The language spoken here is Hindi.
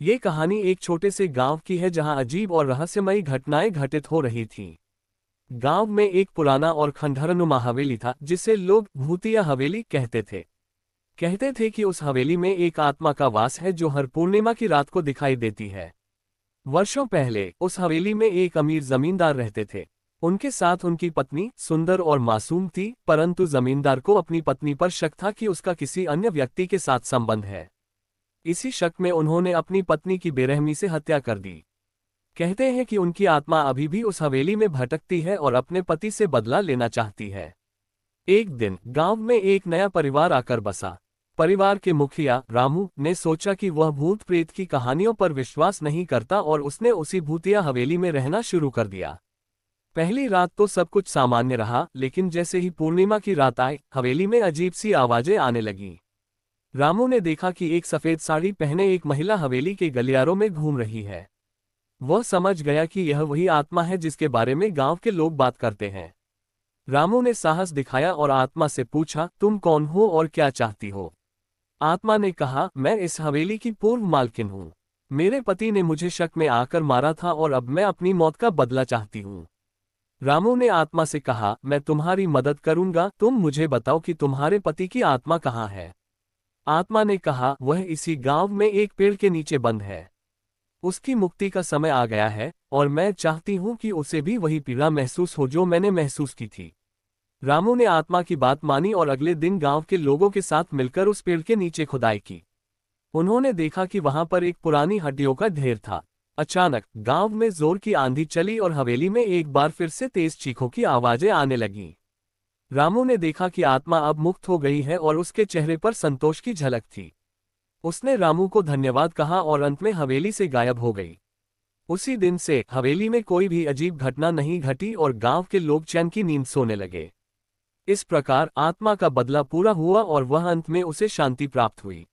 ये कहानी एक छोटे से गांव की है जहां अजीब और रहस्यमयी घटनाएं घटित हो रही थीं। गांव में एक पुराना और खंडहरनुमा हवेली था जिसे लोग भूतिया हवेली कहते थे। कहते थे कि उस हवेली में एक आत्मा का वास है जो हर पूर्णिमा की रात को दिखाई देती है। वर्षों पहले उस हवेली में एक अमीर जमींदार रहते थे। उनके साथ उनकी पत्नी सुंदर और मासूम थी, परंतु जमींदार को अपनी पत्नी पर शक था कि उसका किसी अन्य व्यक्ति के साथ संबंध है। इसी शक में उन्होंने अपनी पत्नी की बेरहमी से हत्या कर दी। कहते हैं कि उनकी आत्मा अभी भी उस हवेली में भटकती है और अपने पति से बदला लेना चाहती है। एक दिन गांव में एक नया परिवार आकर बसा। परिवार के मुखिया रामू ने सोचा कि वह भूत प्रेत की कहानियों पर विश्वास नहीं करता और उसने उसी भूतिया हवेली में रहना शुरू कर दिया। पहली रात तो सब कुछ सामान्य रहा, लेकिन जैसे ही पूर्णिमा की रात आई, हवेली में अजीब सी आवाजें आने लगीं। रामू ने देखा कि एक सफेद साड़ी पहने एक महिला हवेली के गलियारों में घूम रही है। वह समझ गया कि यह वही आत्मा है जिसके बारे में गांव के लोग बात करते हैं। रामू ने साहस दिखाया और आत्मा से पूछा, तुम कौन हो और क्या चाहती हो? आत्मा ने कहा, मैं इस हवेली की पूर्व मालकिन हूँ। मेरे पति ने मुझे शक में आकर मारा था और अब मैं अपनी मौत का बदला चाहती हूँ। रामू ने आत्मा से कहा, मैं तुम्हारी मदद करूंगा, तुम मुझे बताओ कि तुम्हारे पति की आत्मा कहाँ है। आत्मा ने कहा, वह इसी गांव में एक पेड़ के नीचे बंद है। उसकी मुक्ति का समय आ गया है और मैं चाहती हूं कि उसे भी वही पीड़ा महसूस हो जो मैंने महसूस की थी। रामू ने आत्मा की बात मानी और अगले दिन गांव के लोगों के साथ मिलकर उस पेड़ के नीचे खुदाई की। उन्होंने देखा कि वहां पर एक पुरानी हड्डियों का ढेर था। अचानक गांव में जोर की आंधी चली और हवेली में एक बार फिर से तेज चीखों की आवाजें आने लगीं। रामू ने देखा कि आत्मा अब मुक्त हो गई है और उसके चेहरे पर संतोष की झलक थी। उसने रामू को धन्यवाद कहा और अंत में हवेली से गायब हो गई। उसी दिन से हवेली में कोई भी अजीब घटना नहीं घटी और गांव के लोग चैन की नींद सोने लगे। इस प्रकार आत्मा का बदला पूरा हुआ और वह अंत में उसे शांति प्राप्त हुई।